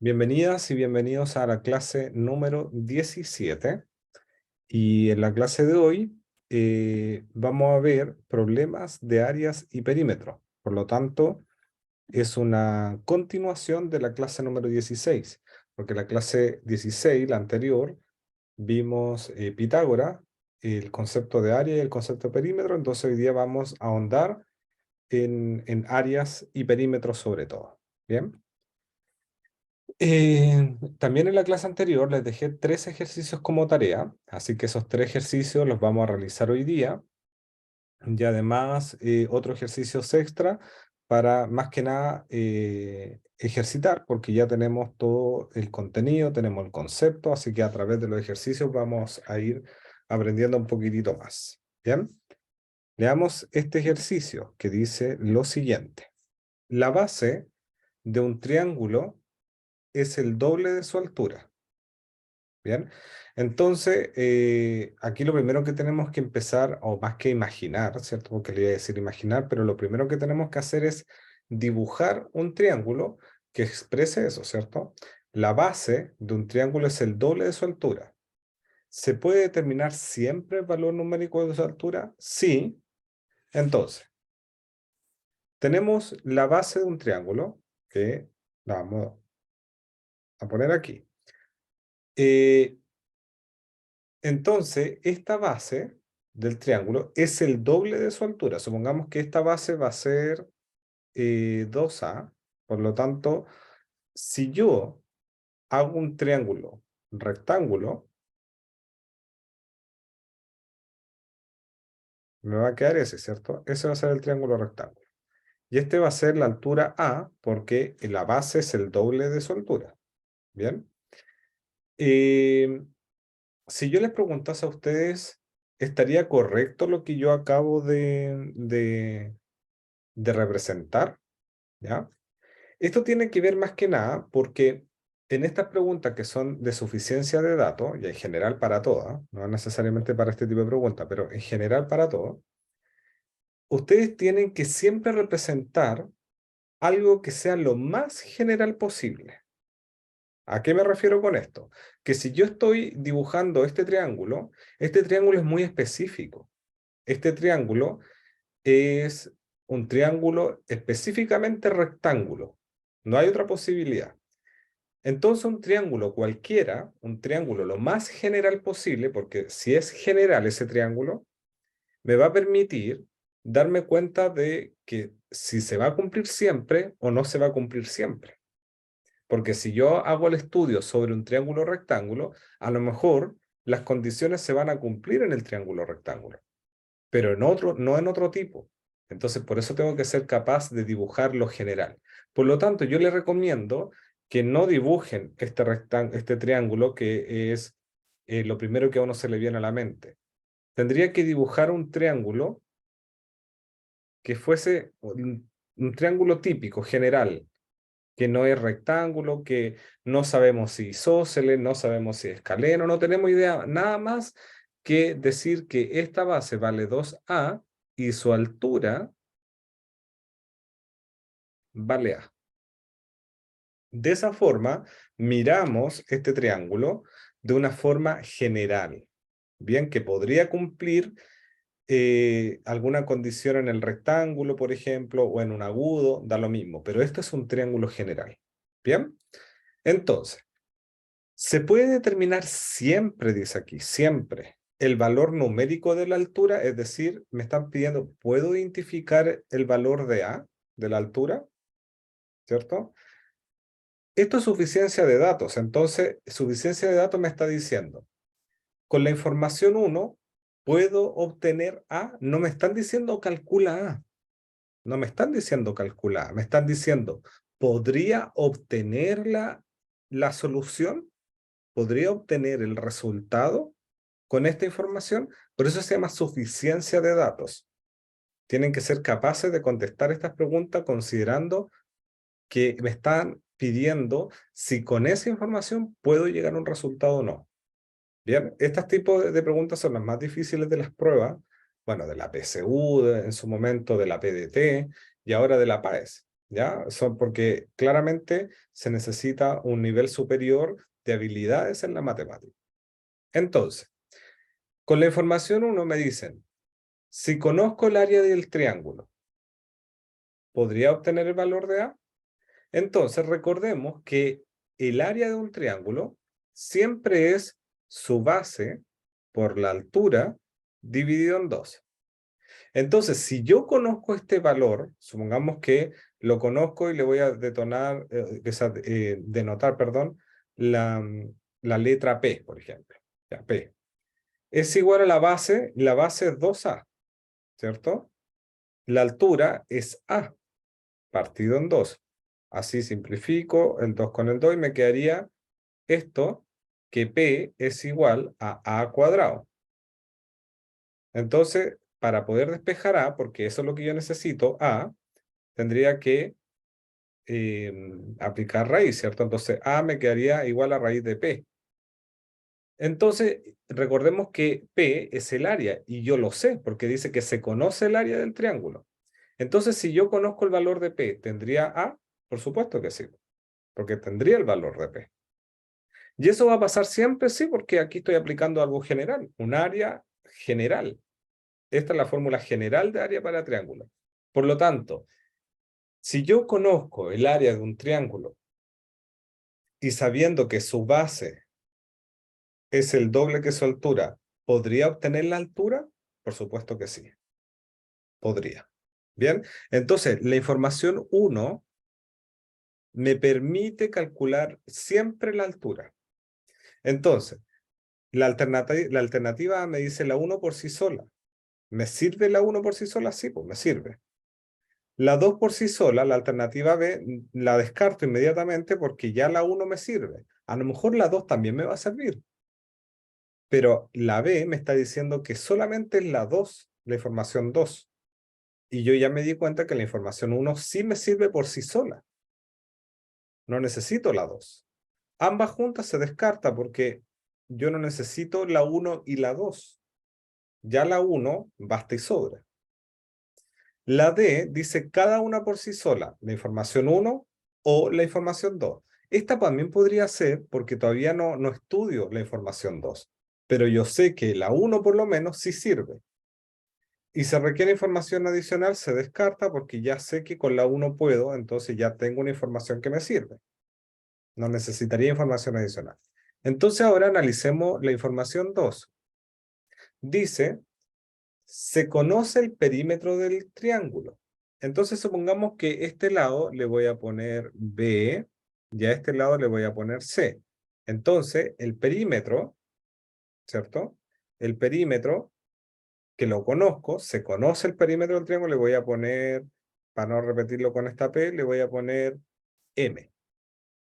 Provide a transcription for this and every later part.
Bienvenidas y bienvenidos a la clase número 17. Y en la clase de hoy vamos a ver problemas de áreas y perímetros. Por lo tanto, es una continuación de la clase número 16, porque la clase 16, la anterior, vimos Pitágoras, el concepto de área y el concepto de perímetro. Entonces hoy día vamos a ahondar en áreas y perímetros sobre todo. ¿Bien? También en la clase anterior les dejé 3 ejercicios como tarea, así que esos 3 ejercicios los vamos a realizar hoy día y además otros ejercicios extra para más que nada ejercitar, porque ya tenemos todo el contenido, tenemos el concepto, así que a través de los ejercicios vamos a ir aprendiendo un poquitito más. ¿Bien? Veamos este ejercicio que dice lo siguiente. La base de un triángulo es el doble de su altura. Bien, entonces aquí lo primero que tenemos que empezar, o más que imaginar, ¿cierto? Porque le iba a decir imaginar, pero lo primero que tenemos que hacer es dibujar un triángulo que exprese eso, ¿cierto? La base de un triángulo es el doble de su altura. ¿Se puede determinar siempre el valor numérico de su altura? Sí. Entonces, tenemos la base de un triángulo, que la vamos a poner aquí. Eh, Entonces, esta base del triángulo es el doble de su altura. Supongamos que esta base va a ser 2A. Por lo tanto, si yo hago un triángulo rectángulo, me va a quedar ese, ¿cierto? Ese va a ser el triángulo rectángulo. Y este va a ser la altura A porque la base es el doble de su altura. ¿Bien? Eh, si yo les preguntase a ustedes, ¿estaría correcto lo que yo acabo de representar? ¿Ya? Esto tiene que ver más que nada porque en estas preguntas que son de suficiencia de datos, y en general para todas, no necesariamente para este tipo de preguntas, pero en general para todo, ustedes tienen que siempre representar algo que sea lo más general posible. ¿A qué me refiero con esto? Que si yo estoy dibujando este triángulo es muy específico. Este triángulo es un triángulo específicamente rectángulo. No hay otra posibilidad. Entonces un triángulo cualquiera, un triángulo lo más general posible, porque si es general ese triángulo, me va a permitir darme cuenta de que si se va a cumplir siempre o no se va a cumplir siempre. Porque si yo hago el estudio sobre un triángulo rectángulo, a lo mejor las condiciones se van a cumplir en el triángulo rectángulo, pero en otro, no en otro tipo. Entonces, por eso tengo que ser capaz de dibujar lo general. Por lo tanto, yo les recomiendo que no dibujen este triángulo, que es lo primero que a uno se le viene a la mente. Tendría que dibujar un triángulo que fuese un triángulo típico, general, que no es rectángulo, que no sabemos si isósceles, no sabemos si es escaleno, no tenemos idea, nada más que decir que esta base vale 2A y su altura vale A. De esa forma, miramos este triángulo de una forma general, bien, que podría cumplir alguna condición en el rectángulo, por ejemplo, o en un agudo, da lo mismo, pero esto es un triángulo general. Bien, entonces, se puede determinar siempre, dice aquí, siempre, el valor numérico de la altura, es decir, me están pidiendo, ¿puedo identificar el valor de A, de la altura? ¿Cierto? Esto es suficiencia de datos, entonces suficiencia de datos me está diciendo, con la información 1, ¿puedo obtener A? No me están diciendo calcula A, no me están diciendo calcula A, me están diciendo, ¿podría obtener la solución? ¿Podría obtener el resultado con esta información? Por eso se llama suficiencia de datos. Tienen que ser capaces de contestar estas preguntas considerando que me están pidiendo si con esa información puedo llegar a un resultado o no. Bien, estos tipos de preguntas son las más difíciles de las pruebas, bueno, de la PSU en su momento, de la PDT y ahora de la PAES. ¿ya? Son porque claramente se necesita un nivel superior de habilidades en la matemática. Entonces, con la información 1 me dicen, si conozco el área del triángulo, ¿podría obtener el valor de A? Entonces, recordemos que el área de un triángulo siempre es su base por la altura dividido en 2. Entonces, si yo conozco este valor, supongamos que lo conozco y le voy a denotar, perdón, la letra P, por ejemplo. Ya, P. Es igual a la base es 2A, ¿cierto? La altura es A, partido en 2. Así simplifico el 2 con el 2 y me quedaría esto, que P es igual a A cuadrado. Entonces, para poder despejar A, porque eso es lo que yo necesito, A, tendría que aplicar raíz, ¿cierto? Entonces, A me quedaría igual a raíz de P. Entonces, recordemos que P es el área, y yo lo sé, porque dice que se conoce el área del triángulo. Entonces, si yo conozco el valor de P, ¿tendría A? Por supuesto que sí, porque tendría el valor de P. Y eso va a pasar siempre, sí, porque aquí estoy aplicando algo general, un área general. Esta es la fórmula general de área para triángulo. Por lo tanto, si yo conozco el área de un triángulo y sabiendo que su base es el doble que su altura, ¿podría obtener la altura? Por supuesto que sí, podría. Bien, entonces la información 1 me permite calcular siempre la altura. Entonces, la alternativa me dice la 1 por sí sola. ¿Me sirve la 1 por sí sola? Sí, pues me sirve. La 2 por sí sola, la alternativa B, la descarto inmediatamente porque ya la 1 me sirve. A lo mejor la 2 también me va a servir, pero la B me está diciendo que solamente es la 2, la información 2. Y yo ya me di cuenta que la información 1 sí me sirve por sí sola. No necesito la 2. Ambas juntas se descarta porque yo no necesito la 1 y la 2. Ya la 1 basta y sobra. La D dice cada una por sí sola, la información 1 o la información 2. Esta también podría ser porque todavía no estudio la información 2, pero yo sé que la 1 por lo menos sí sirve. Y se requiere información adicional, se descarta porque ya sé que con la 1 puedo, entonces ya tengo una información que me sirve. No necesitaría información adicional. Entonces ahora analicemos la información 2. Dice, se conoce el perímetro del triángulo. Entonces supongamos que este lado le voy a poner B y a este lado le voy a poner C. Entonces el perímetro, ¿cierto? El perímetro, que lo conozco, se conoce el perímetro del triángulo, le voy a poner, para no repetirlo con esta P, le voy a poner M.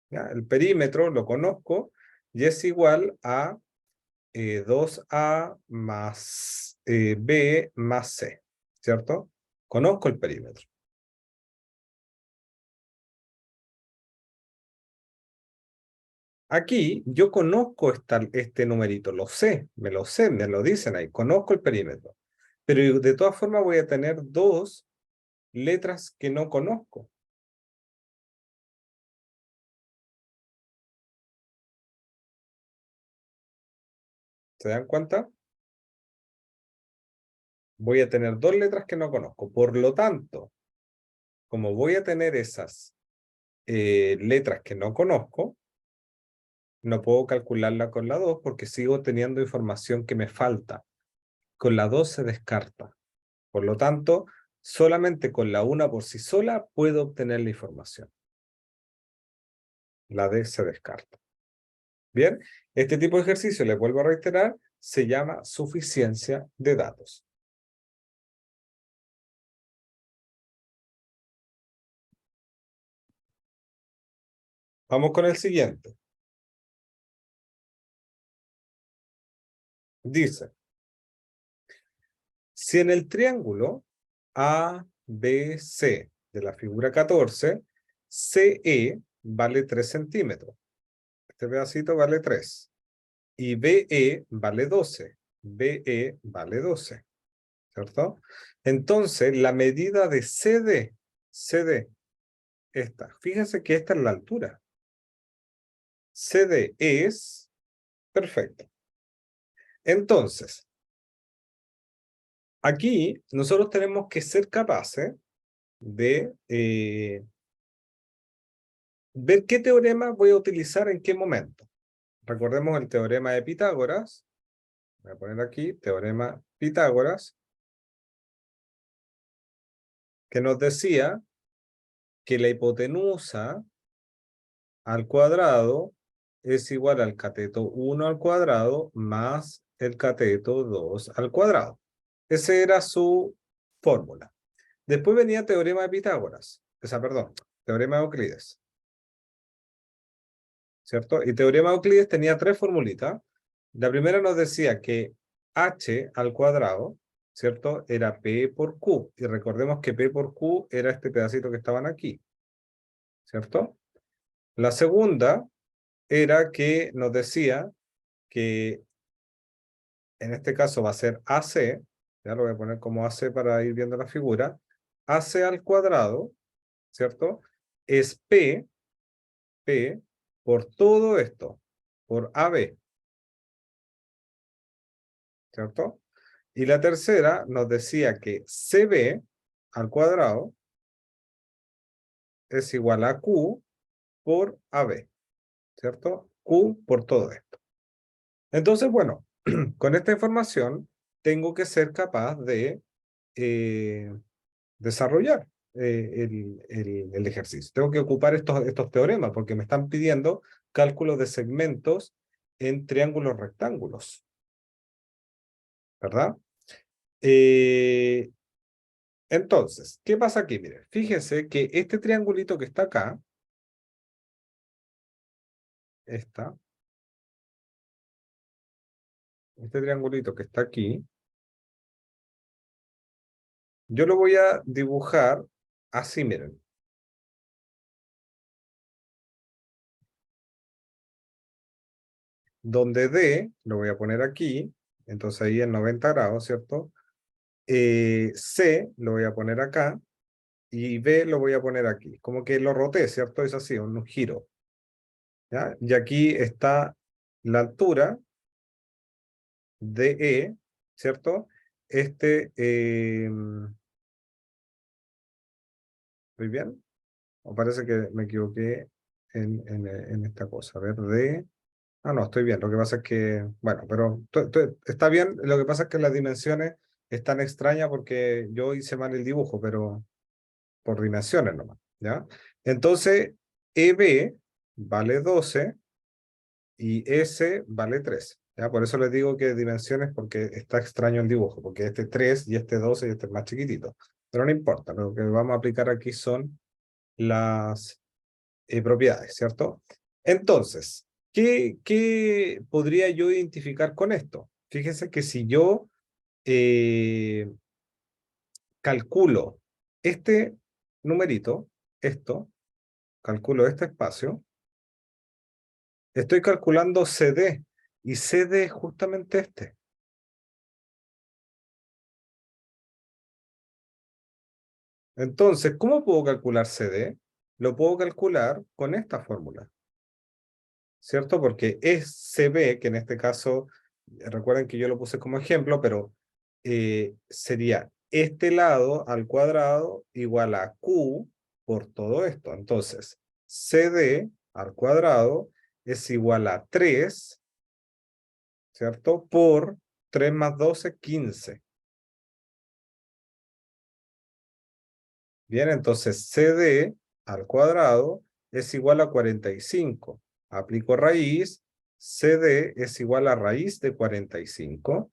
¿Ya? El perímetro lo conozco y es igual a 2A más B más C, ¿cierto? Conozco el perímetro. Aquí yo conozco este numerito, lo sé, me lo dicen ahí, conozco el perímetro. Pero de todas formas voy a tener dos letras que no conozco. ¿Se dan cuenta? Voy a tener dos letras que no conozco. Por lo tanto, como voy a tener esas letras que no conozco, no puedo calcularla con la 2 porque sigo teniendo información que me falta. Con la 2 se descarta. Por lo tanto, solamente con la 1 por sí sola puedo obtener la información. La D se descarta. Bien, este tipo de ejercicio, les vuelvo a reiterar, se llama suficiencia de datos. Vamos con el siguiente. Dice, si en el triángulo ABC de la figura 14, CE vale 3 centímetros. Este pedacito vale 3. Y BE vale 12. BE vale 12. ¿Cierto? Entonces, la medida de CD esta. Fíjense que esta es la altura. CD es perfecto. Entonces, aquí nosotros tenemos que ser capaces de ver qué teorema voy a utilizar en qué momento. Recordemos el teorema de Pitágoras. Voy a poner aquí, teorema Pitágoras, que nos decía que la hipotenusa al cuadrado es igual al cateto 1 al cuadrado más el cateto 2 al cuadrado. Esa era su fórmula. Después venía teorema de Pitágoras, perdón, teorema de Euclides, ¿cierto? Y teorema de Euclides tenía tres formulitas. La primera nos decía que h al cuadrado, ¿cierto? Era p por q. Y recordemos que p por q era este pedacito que estaban aquí, ¿cierto? La segunda era que nos decía que en este caso va a ser AC, ya lo voy a poner como AC para ir viendo la figura, AC al cuadrado, ¿cierto? Es P por todo esto, por AB, ¿cierto? Y la tercera nos decía que CB al cuadrado es igual a Q por AB, ¿cierto? Q por todo esto. Entonces, bueno, con esta información tengo que ser capaz de eh, desarrollar el ejercicio. Tengo que ocupar estos teoremas porque me están pidiendo cálculos de segmentos en triángulos rectángulos, ¿verdad? Eh, entonces, ¿qué pasa aquí? Miren, fíjense que este triangulito que está acá, está, este triangulito que está aquí, yo lo voy a dibujar así, miren. Donde D, lo voy a poner aquí, entonces ahí en 90 grados, ¿cierto? C lo voy a poner acá, y B lo voy a poner aquí. Como que lo roté, ¿cierto? Es así, un giro. ¿Ya? Y aquí está la altura de E, ¿cierto? ¿Estoy bien? O parece que me equivoqué en esta cosa. A ver, D. Ah, no, estoy bien. Lo que pasa es que, bueno, pero está bien. Lo que pasa es que las dimensiones están extrañas porque yo hice mal el dibujo, pero por dimensiones nomás, ¿ya? Entonces, EB vale 12 y S vale 13, ¿ya? Por eso les digo que dimensiones, porque está extraño el dibujo, porque este 3 y este 12 y este es más chiquitito. Pero no importa, lo que vamos a aplicar aquí son las propiedades, ¿cierto? Entonces, ¿qué podría yo identificar con esto? Fíjense que si yo eh, calculo este numerito, calculo este espacio, estoy calculando CD, y CD es justamente este. Entonces, ¿cómo puedo calcular CD? Lo puedo calcular con esta fórmula, ¿cierto? Porque es CB, que en este caso, recuerden que yo lo puse como ejemplo, pero sería este lado al cuadrado igual a Q por todo esto. Entonces, CD al cuadrado es igual a 3, ¿cierto? Por 3 más 12, 15. Bien, entonces CD al cuadrado es igual a 45. Aplico raíz, CD es igual a raíz de 45.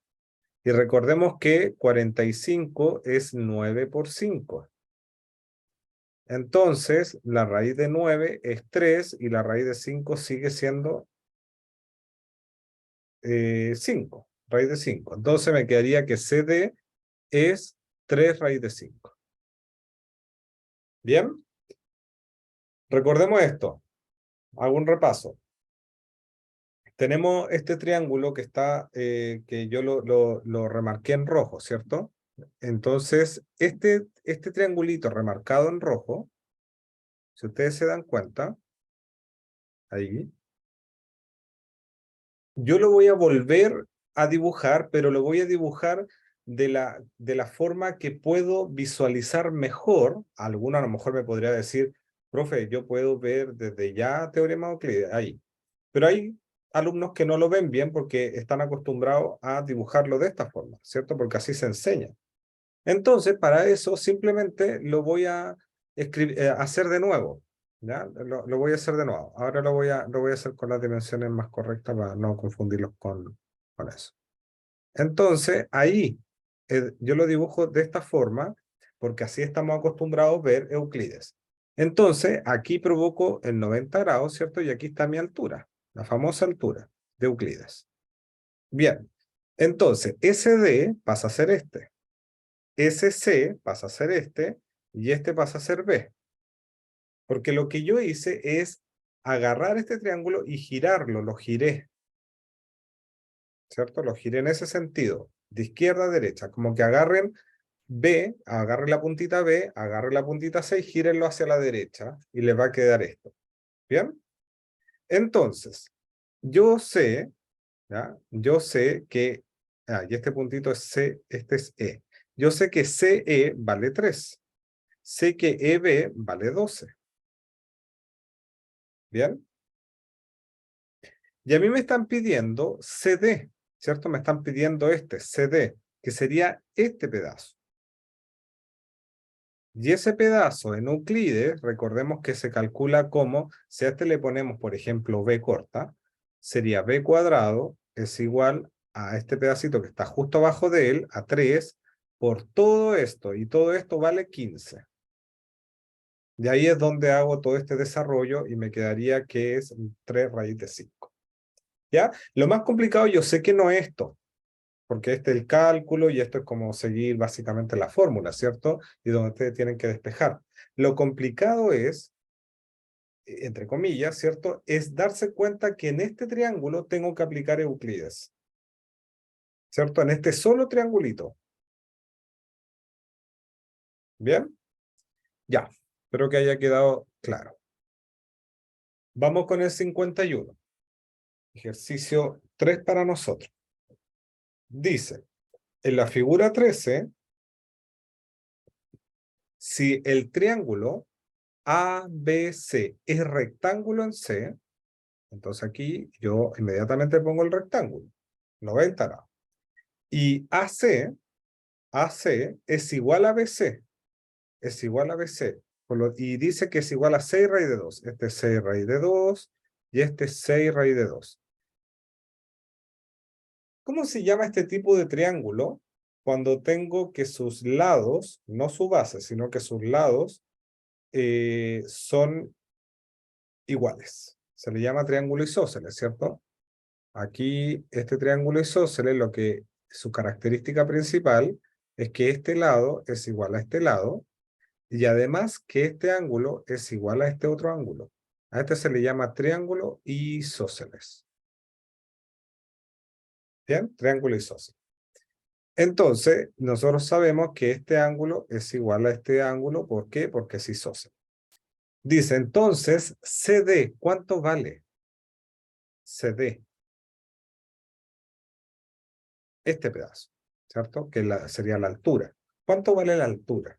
Y recordemos que 45 es 9 por 5. Entonces, la raíz de 9 es 3 y la raíz de 5 sigue siendo 5. Raíz de 5. Entonces me quedaría que CD es 3 raíz de 5. Bien, recordemos esto. Hago un repaso. Tenemos este triángulo que está, que yo lo remarqué en rojo, ¿cierto? Entonces, este triangulito remarcado en rojo si ustedes se dan cuenta, ahí, yo lo voy a volver a dibujar, pero lo voy a dibujar de la forma que puedo visualizar mejor. Alguno a lo mejor me podría decir, profe, yo puedo ver desde ya teorema de Euclides, ahí. Pero hay alumnos que no lo ven bien porque están acostumbrados a dibujarlo de esta forma, ¿cierto? Porque así se enseña. Entonces, para eso simplemente lo voy a hacer de nuevo. ¿Ya? Lo voy a hacer de nuevo. Ahora lo voy a hacer con las dimensiones más correctas para no confundirlos con eso. Entonces, ahí yo lo dibujo de esta forma porque así estamos acostumbrados a ver Euclides. Entonces, aquí provoco el 90 grados, ¿cierto? Y aquí está mi altura, la famosa altura de Euclides. Bien, entonces, SD pasa a ser este. SC pasa a ser este y este pasa a ser B. Porque lo que yo hice es agarrar este triángulo y girarlo, lo giré, ¿cierto? Lo giré en ese sentido, de izquierda a derecha, como que agarren B, agarren la puntita B, agarren la puntita C y gírenlo hacia la derecha y les va a quedar esto. ¿Bien? Entonces, yo sé, ¿ya? Yo sé que, y este puntito es C, este es E. Yo sé que CE vale 3. Sé que EB vale 12. ¿Bien? Y a mí me están pidiendo CD, ¿cierto? Me están pidiendo este, CD, que sería este pedazo. Y ese pedazo en Euclides, recordemos que se calcula como, si a este le ponemos, por ejemplo, B corta, sería B cuadrado es igual a este pedacito que está justo abajo de él, a 3, por todo esto, y todo esto vale 15. Y ahí es donde hago todo este desarrollo y me quedaría que es 3 raíz de 5. ¿Ya? Lo más complicado yo sé que no es esto, porque este es el cálculo y esto es como seguir básicamente la fórmula, ¿cierto? Y donde ustedes tienen que despejar. Lo complicado es, entre comillas, ¿cierto? Es darse cuenta que en este triángulo tengo que aplicar Euclides, ¿cierto? En este solo triangulito. ¿Bien? Ya, espero que haya quedado claro. Vamos con el 51. Ejercicio 3 para nosotros. Dice, en la figura 13, si el triángulo ABC es rectángulo en C, entonces aquí yo inmediatamente pongo el rectángulo, 90 grados. Y AC es igual a BC, es igual a BC. Y dice que es igual a 6 raíz de 2. Este es 6 raíz de 2 y este es 6 raíz de 2. ¿Cómo se llama este tipo de triángulo cuando tengo que sus lados, no su base, sino que sus lados son iguales? Se le llama triángulo isósceles, ¿cierto? Aquí, este triángulo isósceles, su característica principal es que este lado es igual a este lado, y además que este ángulo es igual a este otro ángulo. A este se le llama triángulo isósceles. ¿Bien? Triángulo isósceles. Entonces, nosotros sabemos que este ángulo es igual a este ángulo. ¿Por qué? Porque es isósceles. Dice, entonces, CD, ¿cuánto vale? CD, este pedazo, ¿cierto? Que sería la altura. ¿Cuánto vale la altura?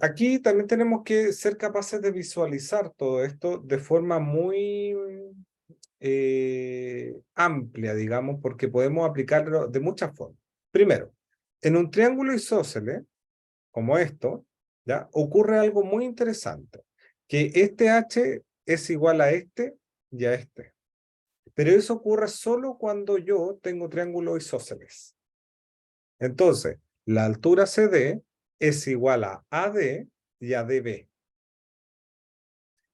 Aquí también tenemos que ser capaces de visualizar todo esto de forma muy amplia, digamos, porque podemos aplicarlo de muchas formas. Primero, en un triángulo isósceles, como esto, ¿ya? Ocurre algo muy interesante, que este H es igual a este y a este. Pero eso ocurre solo cuando yo tengo triángulos isósceles. Entonces, la altura CD es igual a AD y a DB.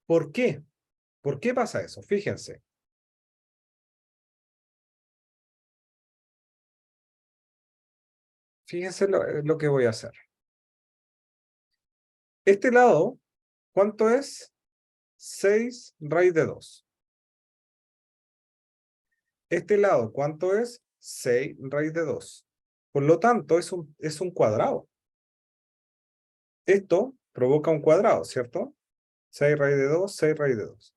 ¿Por qué? ¿Por qué pasa eso? Fíjense. Fíjense lo que voy a hacer. Este lado, ¿cuánto es? 6 raíz de 2. Este lado, ¿cuánto es? 6 raíz de 2. Por lo tanto, es un cuadrado. Esto provoca un cuadrado, ¿cierto? 6 raíz de 2, 6 raíz de 2.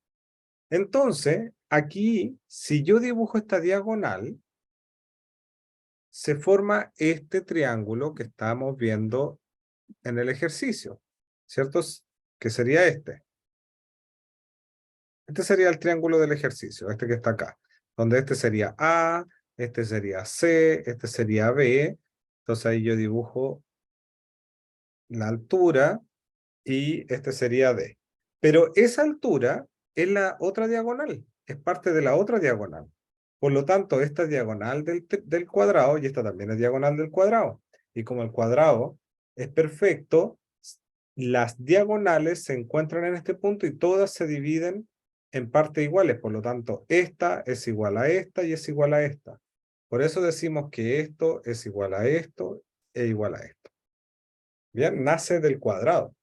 Entonces, aquí, si yo dibujo esta diagonal, se forma este triángulo que estamos viendo en el ejercicio, ¿cierto? Que sería este. Este sería el triángulo del ejercicio, este que está acá, donde este sería A, este sería C, este sería B. Entonces ahí yo dibujo la altura y este sería D. Pero esa altura es la otra diagonal, es parte de la otra diagonal. Por lo tanto, esta es diagonal del cuadrado y esta también es diagonal del cuadrado. Y como el cuadrado es perfecto, las diagonales se encuentran en este punto y todas se dividen en partes iguales. Por lo tanto, esta es igual a esta y es igual a esta. Por eso decimos que esto es igual a esto e igual a esto. Bien, nace del cuadrado.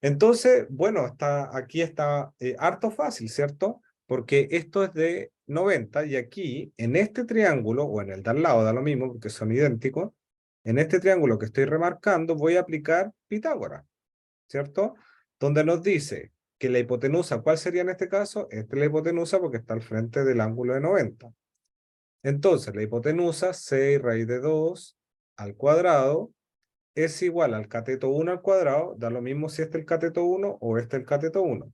Entonces, bueno, aquí está harto fácil, ¿cierto? Porque esto es de 90 y aquí, en este triángulo, o en el de al lado, da lo mismo porque son idénticos, en este triángulo que estoy remarcando voy a aplicar Pitágoras, ¿cierto? Donde nos dice que la hipotenusa, ¿cuál sería en este caso? Esta es la hipotenusa porque está al frente del ángulo de 90. Entonces, la hipotenusa, 6 raíz de 2 al cuadrado, es igual al cateto 1 al cuadrado, da lo mismo si este es el cateto 1 o este es el cateto 1.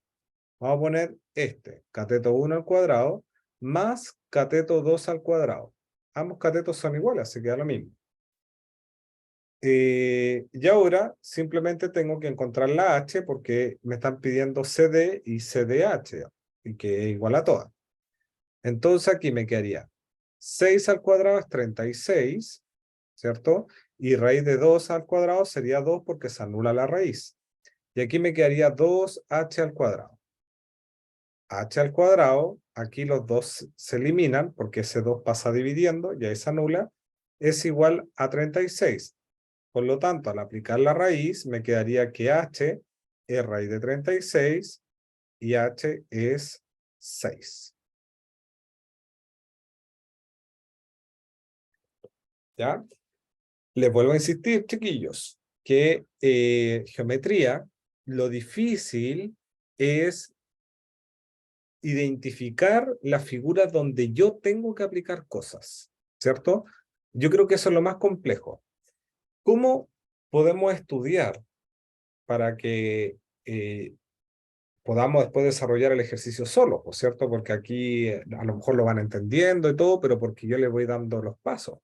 Vamos a poner este, cateto 1 al cuadrado, más cateto 2 al cuadrado. Ambos catetos son iguales, así que da lo mismo. Y ahora simplemente tengo que encontrar la h porque me están pidiendo CD y CDH, y que es igual a todas. Entonces aquí me quedaría 6 al cuadrado es 36, ¿cierto? Y raíz de 2 al cuadrado sería 2 porque se anula la raíz. Y aquí me quedaría 2h al cuadrado. H al cuadrado, aquí los dos se eliminan porque ese 2 pasa dividiendo, y ahí se anula, es igual a 36. Por lo tanto, al aplicar la raíz, me quedaría que h es raíz de 36 y h es 6. ¿Ya? Les vuelvo a insistir, chiquillos, que geometría, lo difícil es identificar las figuras donde yo tengo que aplicar cosas, ¿cierto? Yo creo que eso es lo más complejo. ¿Cómo podemos estudiar para que podamos después desarrollar el ejercicio solo, ¿cierto? Porque aquí a lo mejor lo van entendiendo y todo, pero porque yo les voy dando los pasos.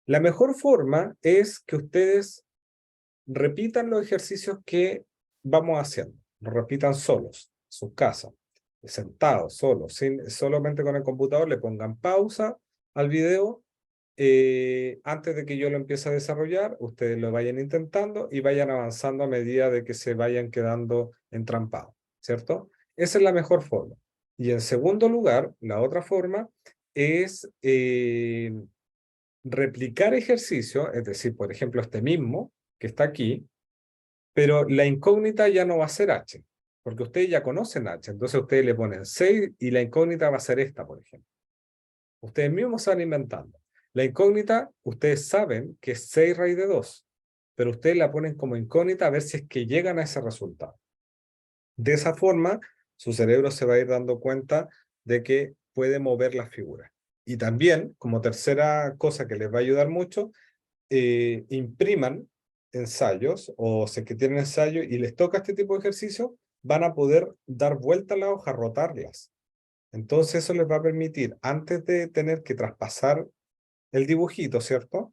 La mejor forma es que ustedes repitan los ejercicios que vamos haciendo, los repitan solos, en sus casas, sentados, solos, solamente con el computador, le pongan pausa al video antes de que yo lo empiece a desarrollar, ustedes lo vayan intentando y vayan avanzando a medida de que se vayan quedando entrampados, ¿cierto? Esa es la mejor forma. Y en segundo lugar, la otra forma es replicar ejercicios, es decir, por ejemplo, este mismo que está aquí, pero la incógnita ya no va a ser h, porque ustedes ya conocen h, entonces ustedes le ponen 6 y la incógnita va a ser esta, por ejemplo. Ustedes mismos se van inventando. La incógnita, ustedes saben que es 6 raíz de 2, pero ustedes la ponen como incógnita a ver si es que llegan a ese resultado. De esa forma, su cerebro se va a ir dando cuenta de que puede mover las figuras. Y también, como tercera cosa que les va a ayudar mucho, impriman ensayos o si es que tienen ensayo y les toca este tipo de ejercicio, van a poder dar vuelta a la hoja, rotarlas. Entonces eso les va a permitir, antes de tener que traspasar el dibujito, ¿cierto?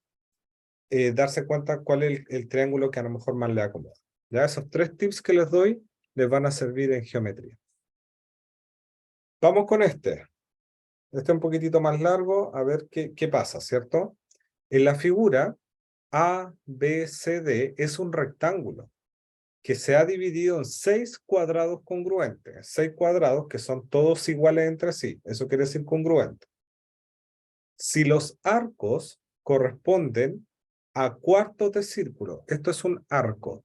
Darse cuenta cuál es el triángulo que a lo mejor más le acomoda. Ya esos 3 tips que les doy les van a servir en geometría. Vamos con este. Este es un poquitito más largo, a ver qué pasa, ¿cierto? En la figura A, B, C, D es un rectángulo que se ha dividido en 6 cuadrados congruentes. 6 cuadrados que son todos iguales entre sí. Eso quiere decir congruente. Si los arcos corresponden a cuartos de círculo, esto es un arco.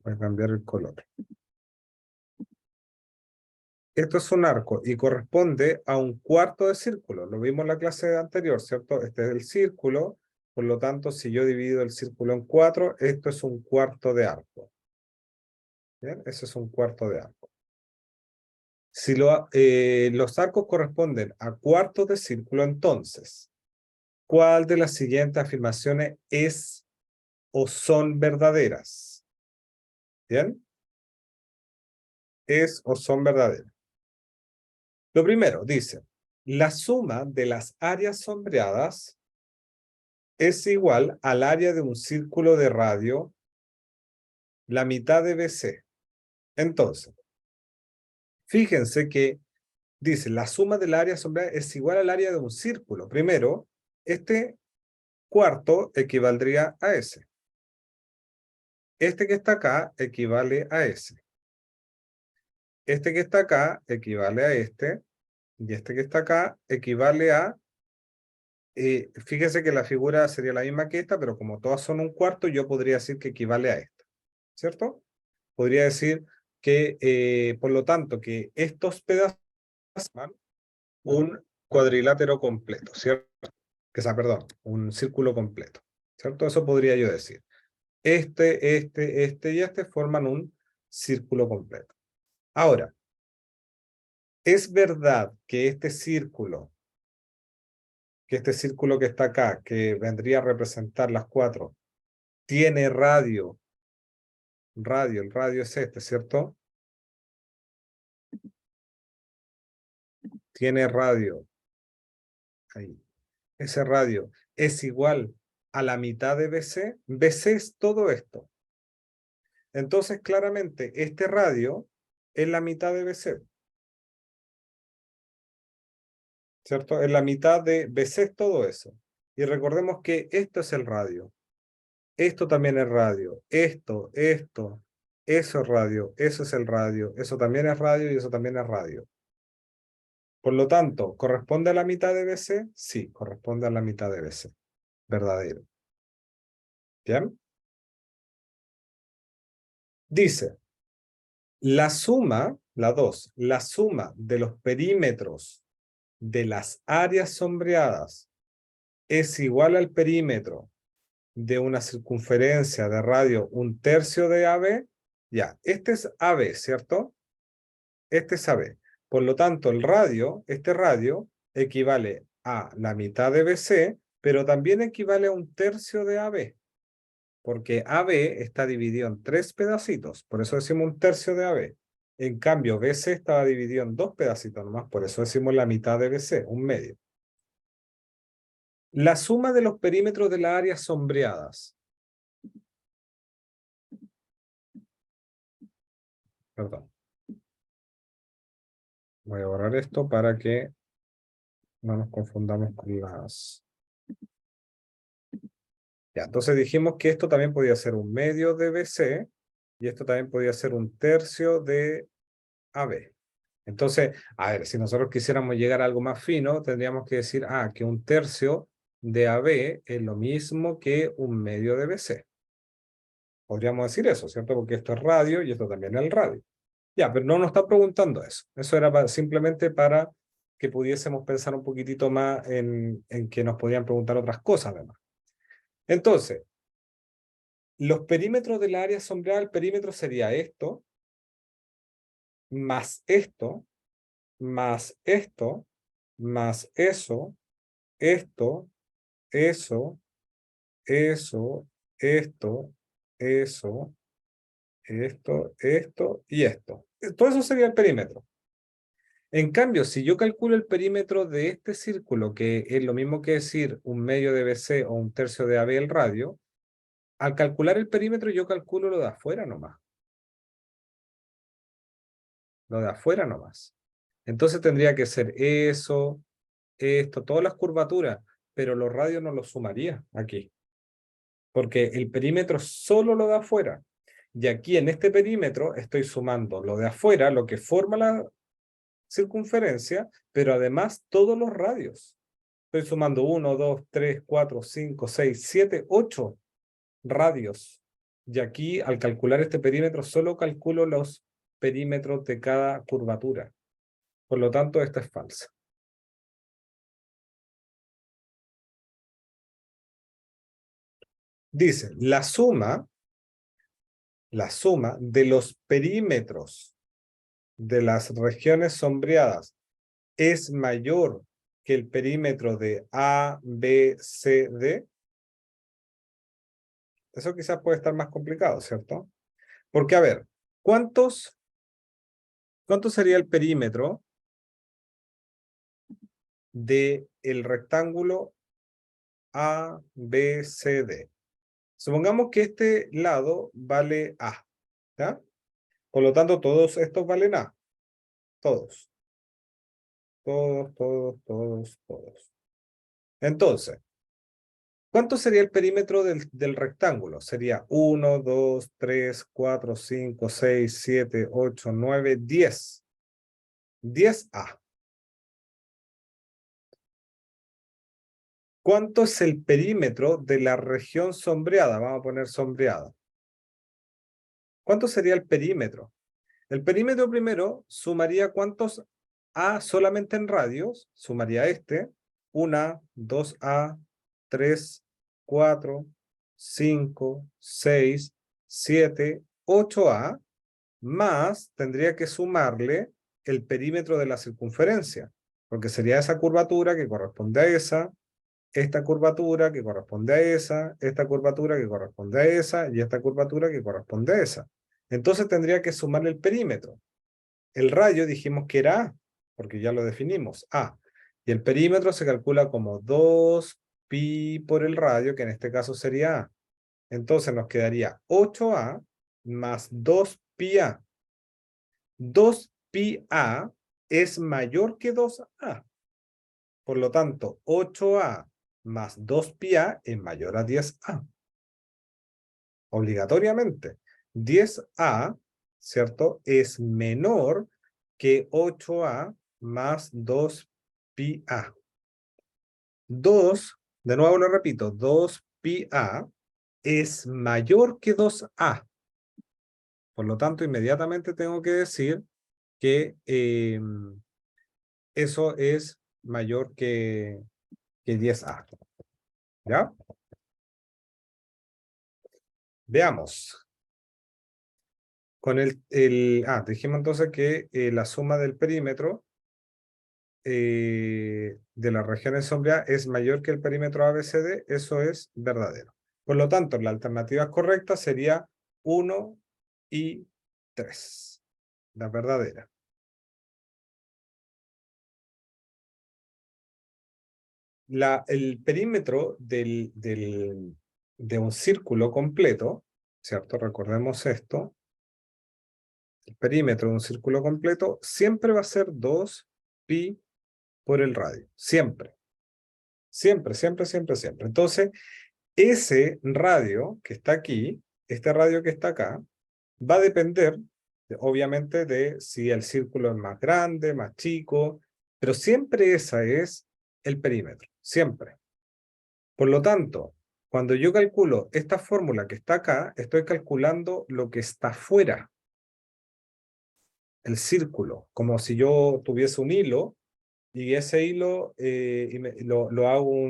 Voy a cambiar el color. Esto es un arco y corresponde a un cuarto de círculo. Lo vimos en la clase anterior, ¿cierto? Este es el círculo Por lo tanto, si yo divido el círculo en 4, esto es un cuarto de arco. ¿Bien? Eso es un cuarto de arco. Si los arcos corresponden a cuartos de círculo, entonces, ¿cuál de las siguientes afirmaciones es o son verdaderas? ¿Bien? Es o son verdaderas. Lo primero, dice, la suma de las áreas sombreadas es igual al área de un círculo de radio, la mitad de BC. Entonces, fíjense que dice, la suma del área sombreada es igual al área de un círculo. Primero, este cuarto equivaldría a ese. Este que está acá equivale a ese. Este que está acá equivale a este. Y este que está acá equivale a... fíjese que la figura sería la misma que esta, pero como todas son un cuarto, yo podría decir que equivale a esta. ¿Cierto? Podría decir que, por lo tanto, que estos pedazos forman un cuadrilátero completo, ¿cierto? Que sea, perdón, un círculo completo, ¿cierto? Eso podría yo decir. Este y este forman un círculo completo. Ahora, ¿es verdad que este círculo que está acá, que vendría a representar las 4, tiene radio? El radio es este, ¿cierto? Tiene radio. Ahí. Ese radio es igual a la mitad de BC. BC es todo esto. Entonces, claramente, este radio es la mitad de BC. ¿Cierto? Es la mitad de BC es todo eso. Y recordemos que esto es el radio. Esto también es radio. Esto, eso es radio. Eso es el radio. Eso también es radio y eso también es radio. Por lo tanto, ¿corresponde a la mitad de BC? Sí, corresponde a la mitad de BC. Verdadero. ¿Bien? Dice, la 2, la suma de los perímetros de las áreas sombreadas es igual al perímetro de una circunferencia de radio 1/3 de AB. Ya, este es AB, ¿cierto? Este es AB. Por lo tanto, este radio, equivale a la mitad de BC, pero también equivale a 1/3 de AB, porque AB está dividido en 3 pedacitos, por eso decimos 1/3 de AB. En cambio, BC estaba dividido en 2 pedacitos nomás, por eso decimos la mitad de BC, un medio. La suma de los perímetros de las áreas sombreadas. Perdón. Voy a borrar esto para que no nos confundamos con las... Ya, entonces dijimos que esto también podía ser un medio de BC y esto también podía ser 1/3 de AB. Entonces, a ver, si nosotros quisiéramos llegar a algo más fino, tendríamos que decir, que 1/3 de AB es lo mismo que un medio de BC. Podríamos decir eso, ¿cierto? Porque esto es radio y esto también es el radio. Ya, pero no nos está preguntando eso. Eso era simplemente para que pudiésemos pensar un poquitito más en que nos podían preguntar otras cosas además. Entonces, los perímetros del área sombreada, el perímetro sería esto, más esto, más esto, más eso, esto, eso, eso, esto, eso, esto y esto. Todo eso sería el perímetro. En cambio, si yo calculo el perímetro de este círculo, que es lo mismo que decir un medio de BC o 1/3 de AB el radio, al calcular el perímetro yo calculo lo de afuera nomás. Lo de afuera nomás. Entonces tendría que ser eso, esto, todas las curvaturas, pero los radios no los sumaría aquí, porque el perímetro solo lo de afuera. Y aquí en este perímetro estoy sumando lo de afuera, lo que forma la circunferencia, pero además todos los radios. Estoy sumando 1, 2, 3, 4, 5, 6, 7, 8 radios. Y aquí, al calcular este perímetro, solo calculo los perímetros de cada curvatura. Por lo tanto, esta es falsa. Dice, la suma de los perímetros de las regiones sombreadas es mayor que el perímetro de A, B, C, D. Eso quizás puede estar más complicado, ¿cierto? Porque, a ver, ¿cuánto sería el perímetro del rectángulo A, B, C, D? Supongamos que este lado vale A, ¿ya? Por lo tanto, todos estos valen A. Todos. Todos, todos, todos, todos. Entonces, ¿cuánto sería el perímetro del rectángulo? Sería 1, 2, 3, 4, 5, 6, 7, 8, 9, 10. 10A. ¿Cuánto es el perímetro de la región sombreada? Vamos a poner sombreada. ¿Cuánto sería el perímetro? El perímetro primero sumaría cuántos A solamente en radios, sumaría este, 1, 2A, 3, 4, 5, 6, 7, 8A, más tendría que sumarle el perímetro de la circunferencia, porque sería esa curvatura que corresponde a esa, esta curvatura que corresponde a esa, esta curvatura que corresponde a esa, y esta curvatura que corresponde a esa. Entonces tendría que sumarle el perímetro. El radio dijimos que era A, porque ya lo definimos, A. Y el perímetro se calcula como 2pi por el radio, que en este caso sería A. Entonces nos quedaría 8A más 2pi A. 2pi A es mayor que 2A. Por lo tanto, 8A más 2pi A es mayor a 10A. Obligatoriamente. 10A, ¿cierto? Es menor que 8A más 2pi A. 2, de nuevo lo repito, 2pi A es mayor que 2A. Por lo tanto, inmediatamente tengo que decir que eso es mayor que 10A. ¿Ya? Veamos. Con dijimos entonces que la suma del perímetro de las regiones sombreadas es mayor que el perímetro ABCD, eso es verdadero. Por lo tanto, la alternativa correcta sería 1 y 3, la verdadera. El perímetro de un círculo completo, ¿cierto? Recordemos esto. El perímetro de un círculo completo siempre va a ser 2pi por el radio. Siempre. Siempre, siempre, siempre, siempre. Entonces, ese radio que está aquí, este radio que está acá, va a depender, obviamente, de si el círculo es más grande, más chico, pero siempre ese es el perímetro. Siempre. Por lo tanto, cuando yo calculo esta fórmula que está acá, estoy calculando lo que está fuera, el círculo, como si yo tuviese un hilo y ese hilo lo hago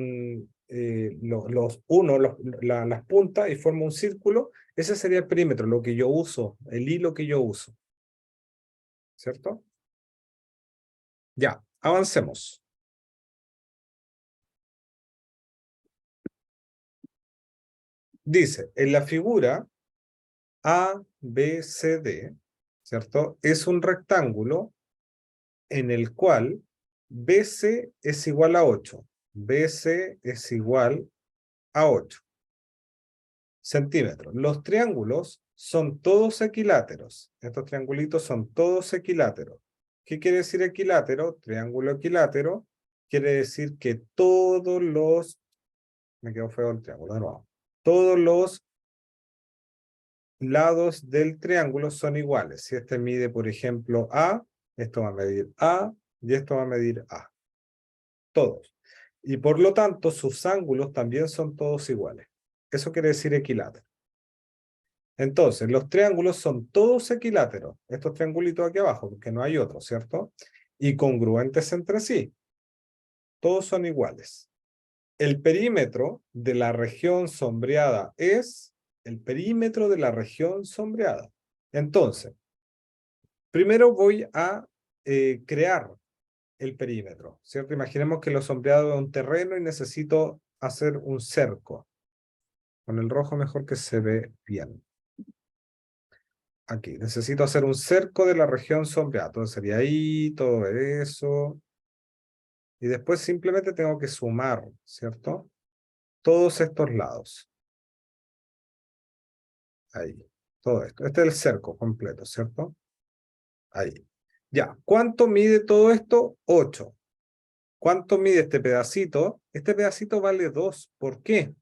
los uno las puntas y formo un círculo. Ese sería el perímetro, lo que yo uso, el hilo que yo uso, ¿cierto? Ya, avancemos. Dice, en la figura ABCD, ¿cierto? Es un rectángulo en el cual BC es igual a 8. BC es igual a 8 centímetros. Los triángulos son todos equiláteros. Estos triangulitos son todos equiláteros. ¿Qué quiere decir equilátero? Triángulo equilátero quiere decir que todos los... Me quedó feo el triángulo, de nuevo. Todos los lados del triángulo son iguales. Si este mide, por ejemplo, A, esto va a medir A y esto va a medir A. Todos. Y por lo tanto, sus ángulos también son todos iguales. Eso quiere decir equilátero. Entonces, los triángulos son todos equiláteros. Estos triangulitos aquí abajo, porque no hay otros, ¿cierto? Y congruentes entre sí. Todos son iguales. el perímetro de la región sombreada es el perímetro de la región sombreada. Entonces, primero voy a crear el perímetro, ¿cierto? Imaginemos que lo sombreado es un terreno y necesito hacer un cerco. Con el rojo mejor que se ve bien. Aquí, necesito hacer un cerco de la región sombreada. Entonces sería ahí, todo eso. Y después simplemente tengo que sumar, ¿cierto? Todos estos lados. Ahí, todo esto. Este es el cerco completo, ¿cierto? Ahí. Ya, ¿cuánto mide todo esto? 8. ¿Cuánto mide este pedacito? Este pedacito vale 2. ¿Por qué?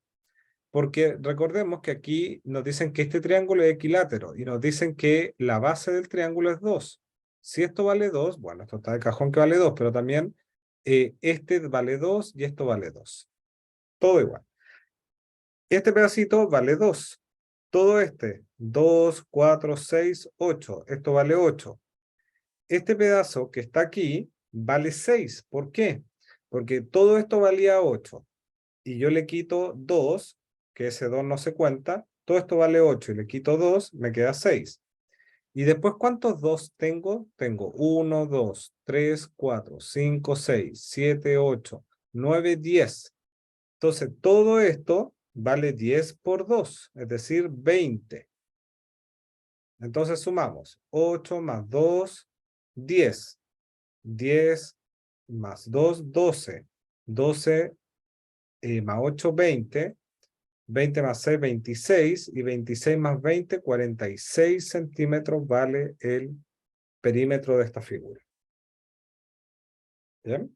Porque recordemos que aquí nos dicen que este triángulo es equilátero y nos dicen que la base del triángulo es 2. Si esto vale 2, bueno, esto está de cajón que vale 2, pero también este vale 2 y esto vale 2. Todo igual. Este pedacito vale 2. Todo este, 2, 4, 6, 8. Esto vale 8. Este pedazo que está aquí vale 6. ¿Por qué? Porque todo esto valía 8. Y yo le quito 2, que ese 2 no se cuenta, todo esto vale 8 y le quito 2, me queda 6. Y después, ¿cuántos 2 tengo? Tengo 1, 2, 3, 4, 5, 6, 7, 8, 9, 10. Entonces, todo esto vale 10 por 2, es decir, 20. Entonces, sumamos 8 más 2, 10. 10 más 2, 12. 12 más 8, 20. 20 más 6, 26, y 26 más 20, 46 centímetros vale el perímetro de esta figura. ¿Bien?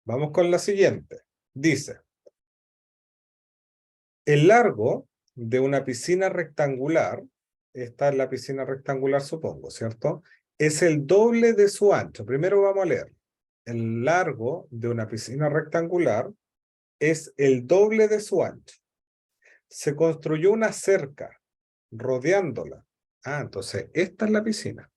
Vamos con la siguiente. Dice, el largo de una piscina rectangular, esta es la piscina rectangular supongo, ¿cierto? Es el doble de su ancho. Primero vamos a leer. El largo de una piscina rectangular es el doble de su ancho. Se construyó una cerca rodeándola. Ah, entonces esta es la piscina.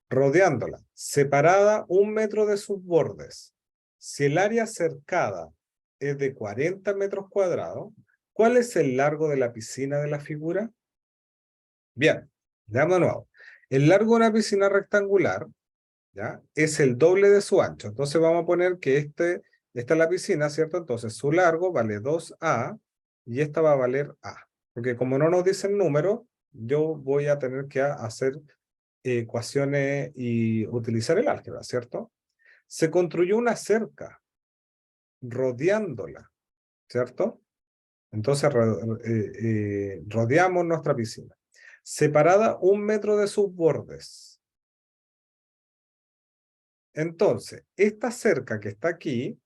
Rodeándola, separada 1 metro de sus bordes. Si el área cercada es de 40 metros cuadrados, ¿cuál es el largo de la piscina de la figura? Bien, veamos de nuevo. El largo de una piscina rectangular, ¿ya?, es el doble de su ancho. Entonces vamos a poner que esta es la piscina, ¿cierto? Entonces su largo vale 2A y esta va a valer A. Porque como no nos dicen número, yo voy a tener que hacer ecuaciones y utilizar el álgebra, ¿cierto? Se construyó una cerca rodeándola, ¿cierto? Entonces rodeamos nuestra piscina. Separada 1 metro de sus bordes. Entonces, esta cerca que está aquí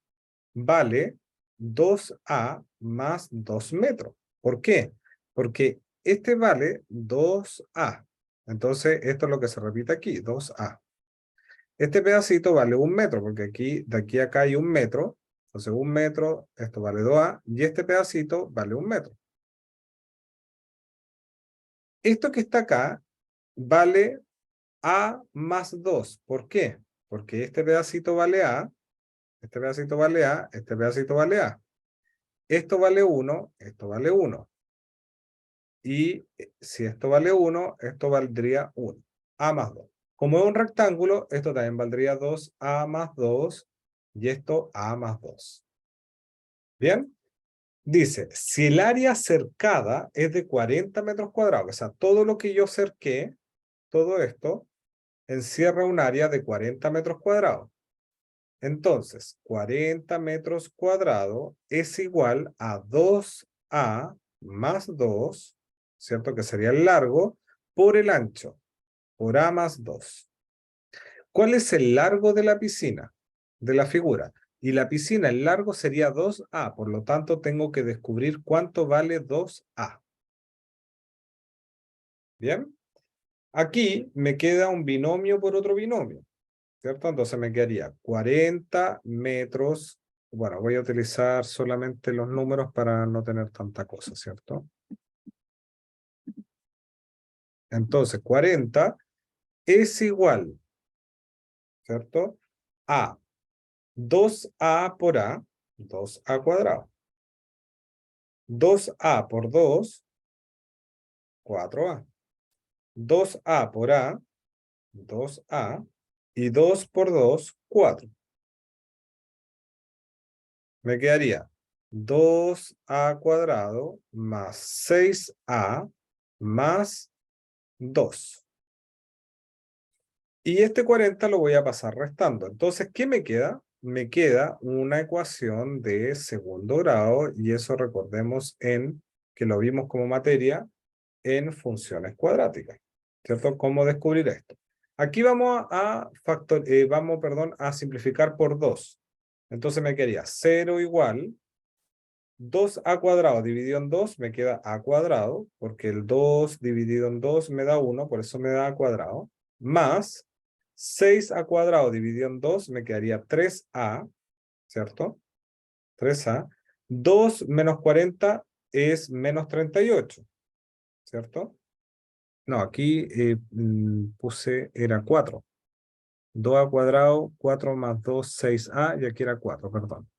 vale 2A más 2 metros. ¿Por qué? Porque este vale 2A. Entonces, esto es lo que se repite aquí, 2A. Este pedacito vale 1 metro, porque aquí, de aquí a acá hay 1 metro. Entonces 1 metro, esto vale 2A, y este pedacito vale 1 metro. Esto que está acá vale A más 2. ¿Por qué? Porque este pedacito vale A, este pedacito vale A, este pedacito vale A. Esto vale 1, esto vale 1. Y si esto vale 1, esto valdría 1. A más 2. Como es un rectángulo, esto también valdría 2A más 2, y esto A más 2. ¿Bien? Dice, si el área cercada es de 40 metros cuadrados, o sea, todo lo que yo cerqué, todo esto, encierra un área de 40 metros cuadrados. Entonces, 40 metros cuadrados es igual a 2A más 2, ¿cierto? Que sería el largo, por el ancho, por A más 2. ¿Cuál es el largo de la piscina? De la figura. Y la piscina, el largo sería 2A, por lo tanto tengo que descubrir cuánto vale 2A. ¿Bien? Aquí me queda un binomio por otro binomio, ¿cierto? Entonces me quedaría 40 metros. Bueno, voy a utilizar solamente los números para no tener tanta cosa, ¿cierto? Entonces 40 es igual ¿cierto? A, 2A por A, 2A cuadrado. 2A por 2, 4A. 2A por A, 2A. Y 2 por 2, 4. Me quedaría 2A cuadrado más 6A más 2. Y este 40 lo voy a pasar restando. Entonces, ¿qué me queda? Me queda una ecuación de segundo grado, y eso recordemos que lo vimos como materia en funciones cuadráticas, ¿cierto? ¿Cómo descubrir esto? Aquí vamos a simplificar por 2. Entonces me quedaría 0 igual 2a cuadrado dividido en 2, me queda a cuadrado, porque el 2 dividido en 2 me da 1, por eso me da a cuadrado, más 6a cuadrado dividido en 2, me quedaría 3a, ¿cierto? 3a. 2 menos 40 es menos 38, ¿cierto? No, aquí era 4. 2a cuadrado, 4 más 2, 6a, y aquí era 4, perdón.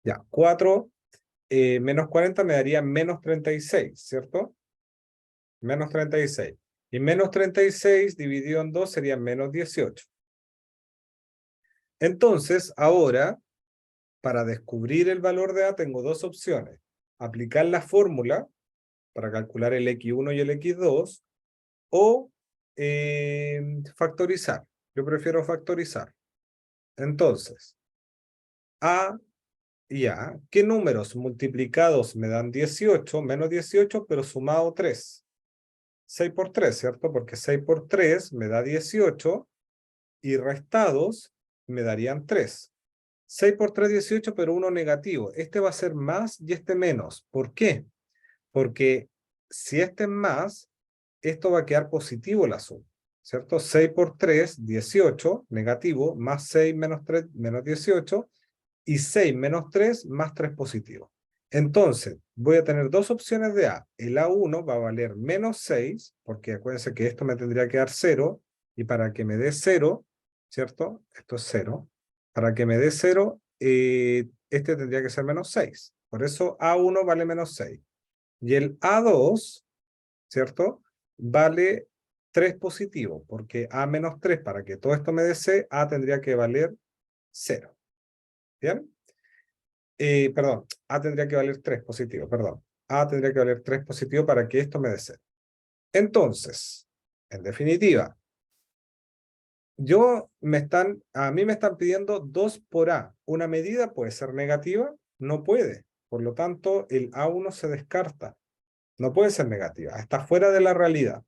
Ya, 4 menos 40 me daría menos 36, ¿cierto? Menos 36. Y menos 36 dividido en 2 sería menos 18. Entonces, ahora, para descubrir el valor de A, tengo dos opciones. Aplicar la fórmula para calcular el X1 y el X2, o factorizar. Yo prefiero factorizar. Entonces, A y A, ¿qué números multiplicados me dan 18? Menos 18, pero sumado 3. 6 por 3, ¿cierto? Porque 6 por 3 me da 18 y restados me darían 3. 6 por 3, 18, pero uno negativo. Este va a ser más y este menos. ¿Por qué? Porque si este es más, esto va a quedar positivo la suma, ¿cierto? 6 por 3, 18, negativo, más 6 menos 3, menos 18, y 6 menos 3, más 3 positivo. Entonces, voy a tener dos opciones de A. El A1 va a valer menos 6, porque acuérdense que esto me tendría que dar 0, y para que me dé 0, ¿cierto? Esto es 0. Para que me dé 0, este tendría que ser menos 6. Por eso A1 vale menos 6. Y el A2, ¿cierto? Vale 3 positivo, porque A menos 3, para que todo esto me dé C, A tendría que valer 0. ¿Bien? Perdón, A tendría que valer 3 positivo, perdón. A tendría que valer 3 positivo para que esto me dé 0. Entonces, en definitiva, a mí me están pidiendo 2 por A. ¿Una medida puede ser negativa? No puede. Por lo tanto, el A1 se descarta. No puede ser negativa. Está fuera de la realidad.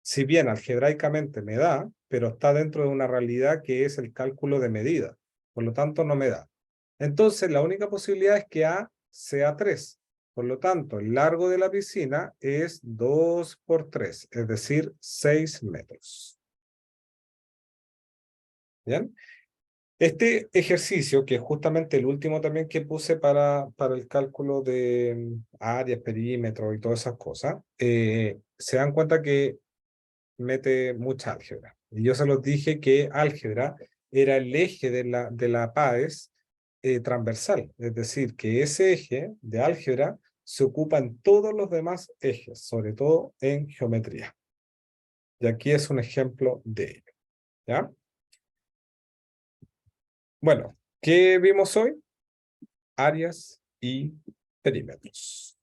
Si bien algebraicamente me da, pero está dentro de una realidad que es el cálculo de medida. Por lo tanto, no me da. Entonces, la única posibilidad es que A sea 3. Por lo tanto, el largo de la piscina es 2 por 3, es decir, 6 metros. ¿Bien? Este ejercicio, que es justamente el último también que puse para el cálculo de áreas, perímetro y todas esas cosas, se dan cuenta que mete mucha álgebra. Y yo se los dije que álgebra era el eje de la PAES transversal, es decir, que ese eje de álgebra se ocupa en todos los demás ejes, sobre todo en geometría. Y aquí es un ejemplo de ello. ¿Ya? Bueno, ¿qué vimos hoy? Áreas y perímetros.